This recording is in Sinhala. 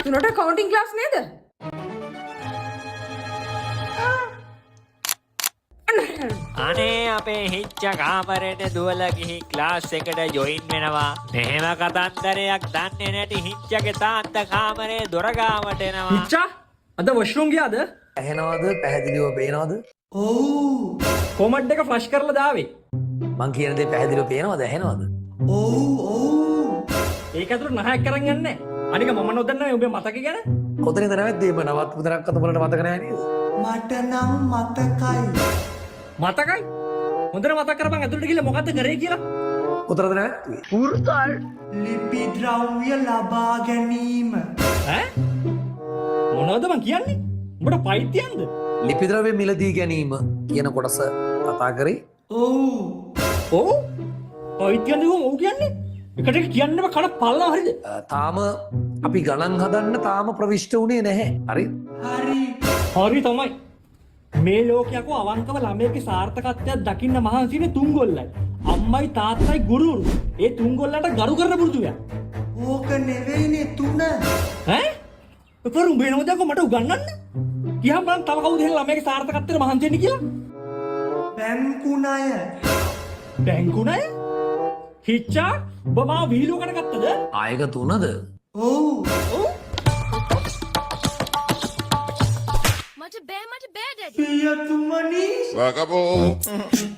තුනට කවුන්ටින් ක්ලාස් නේද? අනේ අපේ හිච්ච කාමරේට දුවලා ගිහි ක්ලාස් එකට ජොයින් වෙනවා. මෙහෙම කතන්දරයක් දන්නේ නැති හිච්චගේ තාත්තා කාමරේ දොර ගාවට එනවා. හිච්චා අද වොෂ්රූම් ගියාද? ඇහෙනවද? පැහැදිලිව පේනවද? ඔව්. කොමඩ් එක ෆ්ලෂ් කරලා දාවේ. මං කියන දේ පැහැදිලිව පේනවද? ඇහෙනවද? ඔව්. ඒක ඇතුළට නහයක් කරන් යන්නේ. අනික මම නොදන්නේ ඔබේ මතක ගැන. කොතනද නැවැද්දේ? මම නවත් පුතනක් අත බලන්න මතක නැහැ නේද? මට නම් මතකයි. මතකයි? හොඳට මතක් කරපන් ඇතුළට ගිහලා මොකද්ද කරේ කියලා. කොතනද නැවැද්දුවේ? ලිපි ද්‍රව්‍ය ලබා ගැනීම. ඈ? මොනවද මං කියන්නේ? උඹට පයිතියන්ද? ලිපි ද්‍රව්‍ය මිලදී ගැනීම කියන කොටස කතා කරේ. ඔව්. ඔව්? පයිතියන්ද ඔව් කියන්නේ? එකට කියන්නම කන පල්ලා හරිද? තාම අපි ගණන් හදන්න තාම ප්‍රවිෂ්ඨ වුණේ නැහැ. හරි? හරි තමයි. මේ ලෝකයකෝ අවංකව ළමයෙක්ගේ සාර්ථකත්වයක් දකින්න මහන්සිනේ තුන්ගොල්ලයි. අම්මයි තාත්තයි ගුරුවරු. ඒ තුන්ගොල්ලන්ට ගරු කරන්න පුරුදු වෙනවා. ඕක නෙවෙයිනේ තුන. ඈ? උඹ වෙනවදක මට උගන්වන්න? ගියාම බලන්න තව කවුද එහෙනම් ළමයෙක්ගේ සාර්ථකත්වයට මහන්සි වෙන්නේ කියලා? බැංකු ණය. බැංකු ණය? හිච්චා ඔබ මාව විහිළුවකට ගත්තද? ආයක තුනද? ඔව්. ඔව්. මට බෑ ඩැඩි. පියතුමනි. Vagabundo.